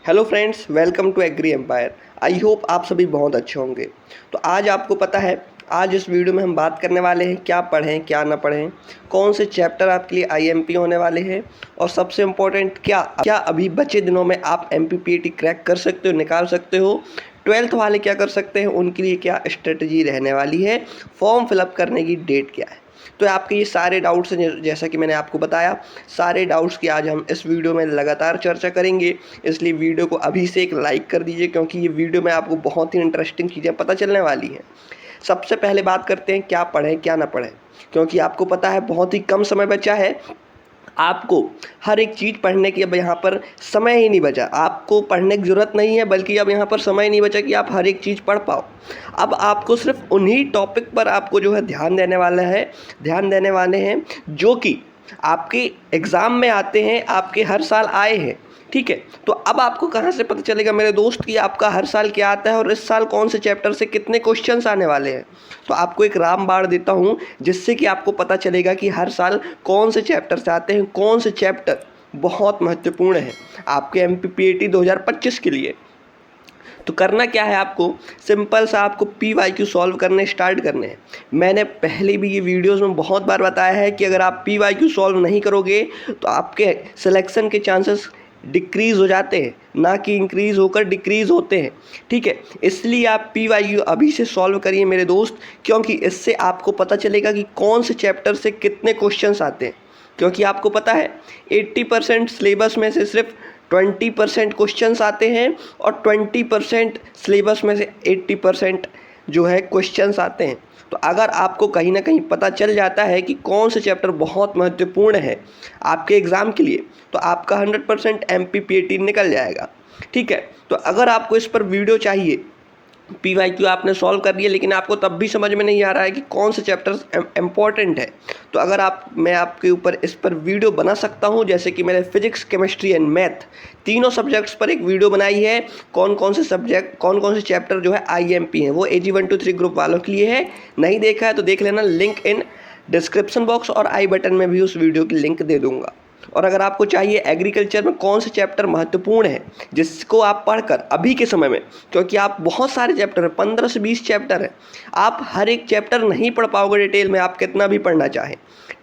Hello friends, welcome to Agri Empire. I hope आप सभी बहुत अच्छे होंगे। तो आज आपको पता है, आज इस वीडियो में हम बात करने वाले हैं क्या पढ़ें क्या ना पढ़ें, कौन से चैप्टर आपके लिए आईएमपी होने वाले हैं, और सबसे इम्पोर्टेंट क्या अभी बचे दिनों में आप एमपीपीएटी क्रैक कर सकते हो, निकाल सकते हो। 12th वाले क्या कर सकते हैं, उनके लिए क्या स्ट्रेटजी रहने वाली है, फॉर्म फिलअप करने की डेट क्या है। तो आपके ये सारे डाउट्स हैं, जैसा कि मैंने आपको बताया, सारे डाउट्स की आज हम इस वीडियो में लगातार चर्चा करेंगे। इसलिए वीडियो को अभी से एक लाइक कर दीजिए, क्योंकि ये वीडियो में आपको बहुत ही इंटरेस्टिंग चीज़ें पता चलने वाली हैं। सबसे पहले बात करते हैं क्या पढ़ें क्या ना पढ़ें, क्योंकि आपको पता है बहुत ही कम समय बचा है। आपको हर एक चीज़ पढ़ने की अब यहाँ पर समय ही नहीं बचा। आपको पढ़ने की ज़रूरत नहीं है, बल्कि अब यहाँ पर समय नहीं बचा कि आप हर एक चीज़ पढ़ पाओ। अब आपको सिर्फ उन्हीं टॉपिक पर आपको जो है ध्यान देने वाले हैं जो कि आपके एग्ज़ाम में आते हैं, आपके हर साल आए हैं। ठीक है, तो अब आपको कहाँ से पता चलेगा मेरे दोस्त कि आपका हर साल क्या आता है और इस साल कौन से चैप्टर से कितने क्वेश्चंस आने वाले हैं। तो आपको एक रामबाण देता हूँ, जिससे कि आपको पता चलेगा कि हर साल कौन से चैप्टर से आते हैं, कौन से चैप्टर बहुत महत्वपूर्ण है आपके एमपीपीएटी 2025 के लिए। तो करना क्या है, आपको सिंपल सा आपको PYQ सॉल्व करने स्टार्ट करने हैं। मैंने पहले भी ये वीडियोस में बहुत बार बताया है कि अगर आप PYQ सॉल्व नहीं करोगे तो आपके सिलेक्शन के चांसेस डिक्रीज़ हो जाते हैं, ना कि इंक्रीज़ होकर डिक्रीज़ होते हैं। ठीक है, इसलिए आप PYQ अभी से सॉल्व करिए मेरे दोस्त, क्योंकि इससे आपको पता चलेगा कि कौन से चैप्टर से कितने क्वेश्चंस आते हैं। क्योंकि आपको पता है 80% सिलेबस में से सिर्फ 20% क्वेश्चंस आते हैं, और 20% सिलेबस में से 80% जो है क्वेश्चंस आते हैं। तो अगर आपको कहीं ना कहीं पता चल जाता है कि कौन से चैप्टर बहुत महत्वपूर्ण है आपके एग्ज़ाम के लिए, तो आपका 100% एमपीपीएटी निकल जाएगा। ठीक है, तो अगर आपको इस पर वीडियो चाहिए, PYQ आपने सॉल्व कर लिया लेकिन आपको तब भी समझ में नहीं आ रहा है कि कौन से चैप्टर्स इम्पॉर्टेंट है, तो अगर मैं आपके ऊपर इस पर वीडियो बना सकता हूं। जैसे कि मैंने फिजिक्स, केमिस्ट्री एंड मैथ तीनों सब्जेक्ट्स पर एक वीडियो बनाई है। कौन कौन से चैप्टर जो है IMP हैं, वो AG 1 to 3 ग्रुप वालों के लिए है। नहीं देखा है तो देख लेना, लिंक इन डिस्क्रिप्शन बॉक्स और आई बटन में भी उस वीडियो की लिंक दे दूंगा। और अगर आपको चाहिए एग्रीकल्चर में कौन से चैप्टर महत्वपूर्ण है जिसको आप पढ़कर अभी के समय में, क्योंकि आप बहुत सारे चैप्टर हैं, 15 से 20 चैप्टर हैं, आप हर एक चैप्टर नहीं पढ़ पाओगे डिटेल में, आप कितना भी पढ़ना चाहें।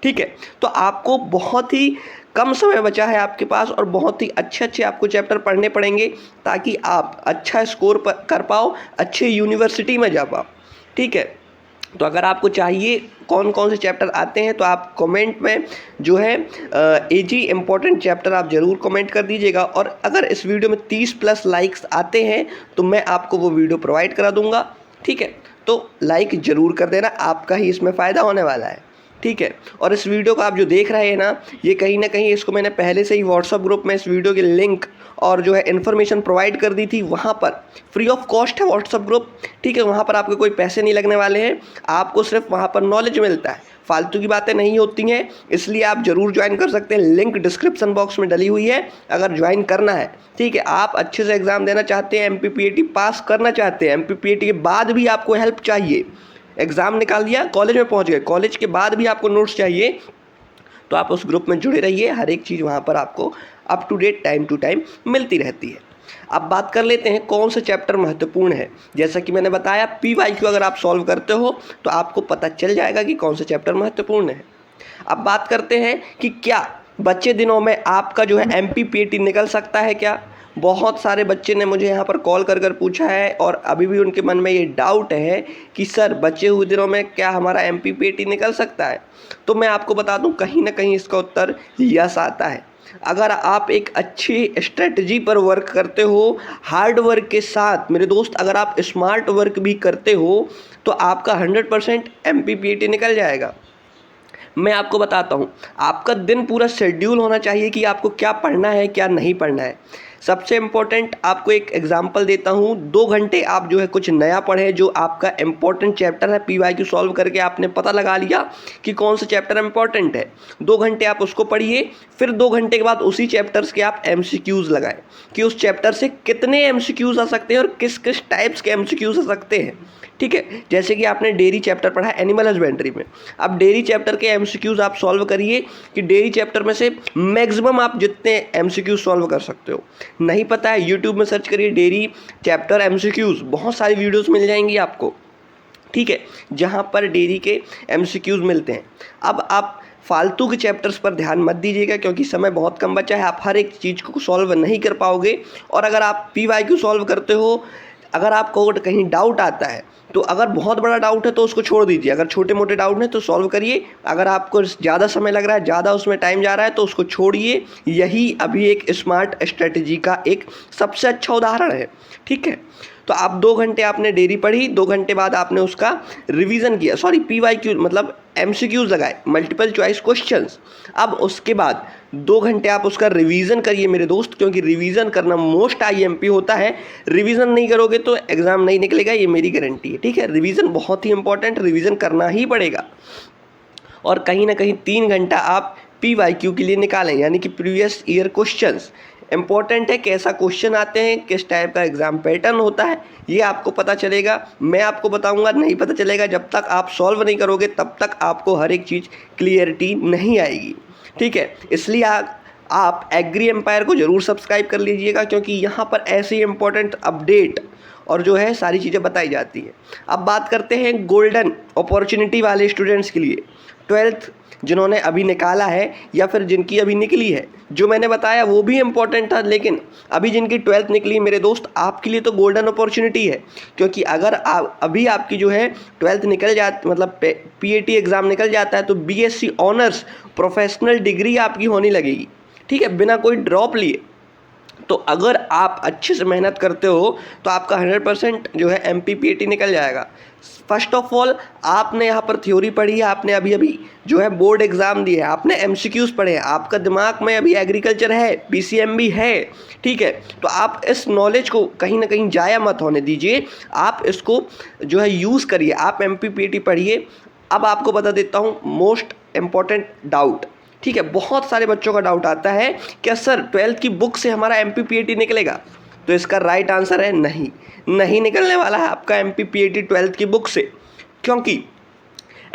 ठीक है, तो आपको बहुत ही कम समय बचा है आपके पास, और बहुत ही अच्छे आपको चैप्टर पढ़ने पड़ेंगे ताकि आप अच्छा स्कोर कर पाओ, अच्छे यूनिवर्सिटी में जा पाओ। ठीक है, तो अगर आपको चाहिए कौन कौन से चैप्टर आते हैं, तो आप कमेंट में जो है AG इम्पोर्टेंट चैप्टर आप ज़रूर कमेंट कर दीजिएगा। और अगर इस वीडियो में 30+ लाइक्स आते हैं तो मैं आपको वो वीडियो प्रोवाइड करा दूंगा। ठीक है, तो लाइक ज़रूर कर देना, आपका ही इसमें फ़ायदा होने वाला है। ठीक है, और इस वीडियो को आप जो देख रहे हैं ना, ये कहीं ना कहीं इसको मैंने पहले से ही व्हाट्सअप ग्रुप में इस वीडियो की लिंक और जो है इन्फॉर्मेशन प्रोवाइड कर दी थी। वहाँ पर फ्री ऑफ कॉस्ट है व्हाट्सअप ग्रुप। ठीक है, वहाँ पर आपके कोई पैसे नहीं लगने वाले हैं, आपको सिर्फ वहाँ पर नॉलेज मिलता है, फालतू की बातें नहीं होती हैं। इसलिए आप ज़रूर ज्वाइन कर सकते हैं, लिंक डिस्क्रिप्शन बॉक्स में डली हुई है अगर ज्वाइन करना है। ठीक है, आप अच्छे से एग्ज़ाम देना चाहते हैं, एमपीपीएटी पास करना चाहते हैं, एमपीपीएटी के बाद भी आपको हेल्प चाहिए, एग्ज़ाम निकाल दिया, कॉलेज में पहुंच गए, कॉलेज के बाद भी आपको नोट्स चाहिए, तो आप उस ग्रुप में जुड़े रहिए। हर एक चीज़ वहाँ पर आपको up to date, time to time मिलती रहती है। अब बात कर लेते हैं कौन सा चैप्टर महत्वपूर्ण है। जैसा कि मैंने बताया, PYQ अगर आप सॉल्व करते हो तो आपको पता चल जाएगा कि कौन सा चैप्टर महत्वपूर्ण है। अब बात करते हैं कि क्या बच्चे दिनों में आपका जो है एमपीपीएटी निकल सकता है क्या। बहुत सारे बच्चे ने मुझे यहाँ पर कॉल कर पूछा है, और अभी भी उनके मन में ये डाउट है कि सर बचे हुए दिनों में क्या हमारा एमपीपीएटी निकल सकता है। तो मैं आपको बता दूं, कहीं ना कहीं इसका उत्तर यस आता है। अगर आप एक अच्छी स्ट्रेटजी पर वर्क करते हो, हार्ड वर्क के साथ मेरे दोस्त, अगर आप स्मार्ट वर्क भी करते हो, तो आपका 100% एमपीपीएटी निकल जाएगा। मैं आपको बताता हूँ, आपका दिन पूरा शेड्यूल होना चाहिए कि आपको क्या पढ़ना है क्या नहीं पढ़ना है। सबसे इम्पोर्टेंट आपको एक एग्जांपल देता हूँ, 2 घंटे आप जो है कुछ नया पढ़ें, जो आपका इम्पोर्टेंट चैप्टर है। PYQ सॉल्व करके आपने पता लगा लिया कि कौन सा चैप्टर इम्पोर्टेंट है, 2 घंटे आप उसको पढ़िए। फिर 2 घंटे के बाद उसी चैप्टर्स के आप MCQs लगाएं कि उस चैप्टर से कितने MCQs आ सकते हैं और किस किस टाइप्स के MCQs आ सकते हैं। ठीक है। जैसे कि आपने डेयरी चैप्टर पढ़ा है एनिमल हस्बेंड्री में, अब डेयरी चैप्टर के एमसीक्यूज आप सॉल्व करिए कि डेयरी चैप्टर में से मैक्सिमम आप जितने एमसीक्यूज सॉल्व कर सकते हो। नहीं पता है, यूट्यूब में सर्च करिए डेयरी चैप्टर एमसीक्यूज, बहुत सारी वीडियोस मिल जाएंगी आपको, ठीक है, जहाँ पर डेयरी के एमसीक्यूज मिलते हैं। अब आप फालतू के चैप्टर्स पर ध्यान मत दीजिएगा क्योंकि समय बहुत कम बचा है, आप हर एक चीज़ को सॉल्व नहीं कर पाओगे। और अगर आप PYQ सॉल्व करते हो, अगर आपको कहीं डाउट आता है तो अगर बहुत बड़ा डाउट है तो उसको छोड़ दीजिए, अगर छोटे मोटे डाउट हैं तो सॉल्व करिए। अगर आपको ज़्यादा समय लग रहा है, ज़्यादा उसमें टाइम जा रहा है तो उसको छोड़िए। यही अभी एक स्मार्ट स्ट्रेटजी का एक सबसे अच्छा उदाहरण है, ठीक है। तो आप 2 घंटे आपने डेयरी पढ़ी, 2 घंटे बाद आपने उसका रिवीजन किया, सॉरी PYQ मतलब MCQs लगाए, मल्टीपल चॉइस क्वेश्चंस। अब उसके बाद 2 घंटे आप उसका रिवीजन करिए मेरे दोस्त, क्योंकि रिवीजन करना मोस्ट IMP होता है। रिवीजन नहीं करोगे तो एग्ज़ाम नहीं निकलेगा, ये मेरी गारंटी है, ठीक है। रिवीजन बहुत ही इंपॉर्टेंट, रिवीजन करना ही पड़ेगा। और कहीं ना कहीं 3 घंटा आप PYQ के लिए निकालें, यानी कि प्रीवियस ईयर क्वेश्चंस। इंपॉर्टेंट है कैसा क्वेश्चन आते हैं, किस टाइप का एग्जाम पैटर्न होता है, ये आपको पता चलेगा, मैं आपको बताऊंगा, नहीं पता चलेगा। जब तक आप सॉल्व नहीं करोगे तब तक आपको हर एक चीज़ क्लियरिटी नहीं आएगी, ठीक है। इसलिए आप एग्री एम्पायर को ज़रूर सब्सक्राइब कर लीजिएगा, क्योंकि यहाँ पर ऐसे इंपॉर्टेंट अपडेट और जो है सारी चीज़ें बताई जाती है। अब बात करते हैं गोल्डन अपॉर्चुनिटी वाले स्टूडेंट्स के लिए, 12th जिन्होंने अभी निकाला है या फिर जिनकी अभी निकली है। जो मैंने बताया वो भी इम्पोर्टेंट था, लेकिन अभी जिनकी 12th निकली मेरे दोस्त, आपके लिए तो गोल्डन अपॉर्चुनिटी है। क्योंकि अगर अभी आपकी जो है 12th निकल जाती, मतलब PAT एग्ज़ाम निकल जाता है, तो BSc ऑनर्स प्रोफेशनल डिग्री आपकी होने लगेगी, ठीक है, बिना कोई ड्रॉप लिए। तो अगर आप अच्छे से मेहनत करते हो तो आपका 100% जो है MPPAT निकल जाएगा। फर्स्ट ऑफ ऑल आपने यहाँ पर थ्योरी पढ़ी है, आपने अभी अभी जो है बोर्ड एग्ज़ाम दिए हैं, आपने MCQs पढ़े हैं, आपका दिमाग में अभी एग्रीकल्चर है, PCM भी है, ठीक है। तो आप इस नॉलेज को कहीं ना कहीं जाया मत होने दीजिए, आप इसको जो है यूज़ करिए। आप MPPAT पढ़िए। अब आपको बता देता हूँ मोस्ट इम्पॉर्टेंट डाउट, ठीक है। बहुत सारे बच्चों का डाउट आता है क्या सर 12th की बुक से हमारा MPPAT निकलेगा? तो इसका राइट आंसर है नहीं, नहीं निकलने वाला है आपका MPPAT 12th की बुक से। क्योंकि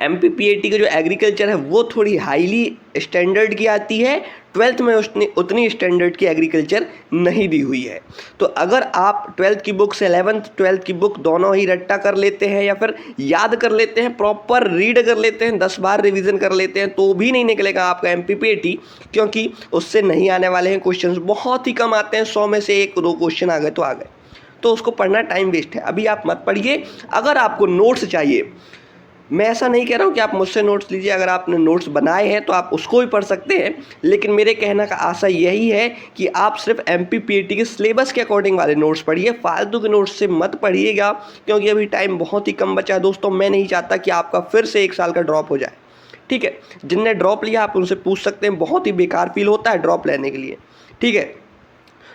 MPPAT का जो एग्रीकल्चर है वो थोड़ी हाईली स्टैंडर्ड की आती है, 12th में उसने उतनी स्टैंडर्ड की एग्रीकल्चर नहीं दी हुई है। तो अगर आप 12th की बुक से 11th 12th की बुक दोनों ही रट्टा कर लेते हैं या फिर याद कर लेते हैं, प्रॉपर रीड कर लेते हैं, 10 बार रिवीजन कर लेते हैं, तो भी नहीं निकलेगा आपका MPPAT, क्योंकि उससे नहीं आने वाले हैं क्वेश्चंस, बहुत ही कम आते हैं, 100 में से 1-2 क्वेश्चन आ गए तो आ गए, तो उसको पढ़ना टाइम वेस्ट है। अभी आप मत पढ़िए। अगर आपको नोट्स चाहिए, मैं ऐसा नहीं कह रहा हूँ कि आप मुझसे नोट्स लीजिए, अगर आपने नोट्स बनाए हैं तो आप उसको भी पढ़ सकते हैं, लेकिन मेरे कहने का आशय यही है कि आप सिर्फ MPPAT के सिलेबस के अकॉर्डिंग वाले नोट्स पढ़िए, फालतू के नोट्स से मत पढ़िएगा, क्योंकि अभी टाइम बहुत ही कम बचा है दोस्तों। मैं नहीं चाहता कि आपका फिर से 1 साल का ड्रॉप हो जाए, ठीक है। जिनने ड्रॉप लिया आप उनसे पूछ सकते हैं, बहुत ही बेकार फील होता है ड्रॉप लेने के लिए, ठीक है।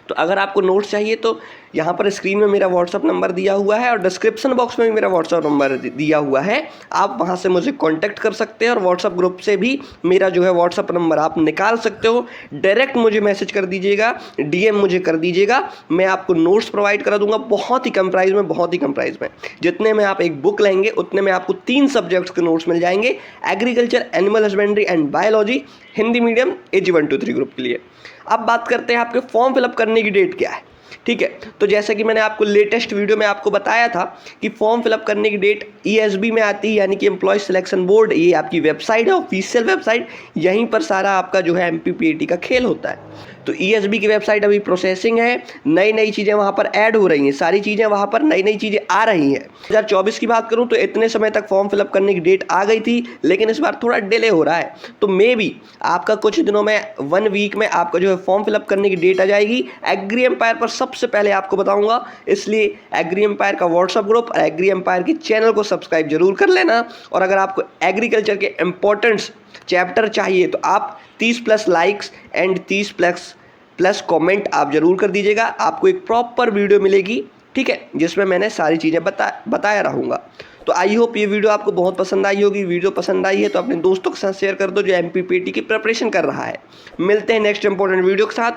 तो अगर आपको नोट्स चाहिए तो यहाँ पर स्क्रीन में मेरा व्हाट्सअप नंबर दिया हुआ है और डिस्क्रिप्शन बॉक्स में भी मेरा व्हाट्सअप नंबर दिया हुआ है, आप वहाँ से मुझे कांटेक्ट कर सकते हैं और व्हाट्सअप ग्रुप से भी मेरा जो है व्हाट्सअप नंबर आप निकाल सकते हो। डायरेक्ट मुझे मैसेज कर दीजिएगा, DM मुझे कर दीजिएगा, मैं आपको नोट्स प्रोवाइड करा दूंगा बहुत ही कम प्राइस में, बहुत ही कम प्राइस में। जितने में आप एक बुक लेंगे उतने में आपको 3 सब्जेक्ट्स के नोट्स मिल जाएंगे, agriculture, animal husbandry and biology, Hindi medium AG 1 2 3 group के लिए। अब बात करते हैं आपके फॉर्म फिलअप करने की डेट क्या है, ठीक है। तो जैसे कि मैंने आपको लेटेस्ट वीडियो में आपको बताया था कि फॉर्म फिलअप करने की डेट ESB में आती है, यानी कि एम्प्लॉय सिलेक्शन बोर्ड, ये आपकी वेबसाइट है, ऑफिशियल वेबसाइट, यहीं पर सारा आपका जो है MPPAT का खेल होता है। तो ESB की वेबसाइट अभी प्रोसेसिंग है, नई नई चीज़ें वहाँ पर ऐड हो रही हैं, सारी चीज़ें वहाँ पर नई नई चीज़ें आ रही हैं। 2024 की बात करूँ तो इतने समय तक फॉर्म फिलअप करने की डेट आ गई थी, लेकिन इस बार थोड़ा डिले हो रहा है। तो मे भी आपका कुछ दिनों में, 1 वीक में आपका जो है फॉर्म फिलअप करने की डेट आ जाएगी। एग्री एम्पायर पर सबसे पहले आपको बताऊंगा, इसलिए एग्री एम्पायर का व्हाट्सअप ग्रुप और एग्री एम्पायर के चैनल को सब्सक्राइब जरूर कर लेना। और अगर आपको एग्रीकल्चर के इंपॉर्टेंट्स चैप्टर चाहिए तो आप 30+ लाइक्स एंड 30+ कमेंट आप जरूर कर दीजिएगा, आपको एक प्रॉपर वीडियो मिलेगी, ठीक है, जिसमें मैंने सारी चीज़ें बताया रहूँगा। तो आई होप ये वीडियो आपको बहुत पसंद आई होगी। वीडियो पसंद आई है तो अपने दोस्तों के साथ शेयर कर दो जो MPPT की प्रिपरेशन कर रहा है। मिलते हैं नेक्स्ट इंपॉर्टेंट वीडियो के साथ,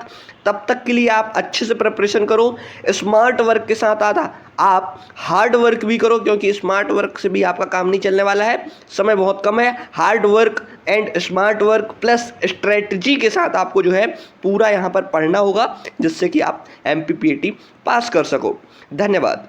तब तक के लिए आप अच्छे से प्रिपरेशन करो। स्मार्ट वर्क के साथ आधा आप हार्ड वर्क भी करो, क्योंकि स्मार्ट वर्क से भी आपका काम नहीं चलने वाला है, समय बहुत कम है। Hard work and smart work plus strategy के साथ आपको जो है पूरा यहाँ पर पढ़ना होगा, जिससे कि आप MPPT पास कर सको। धन्यवाद।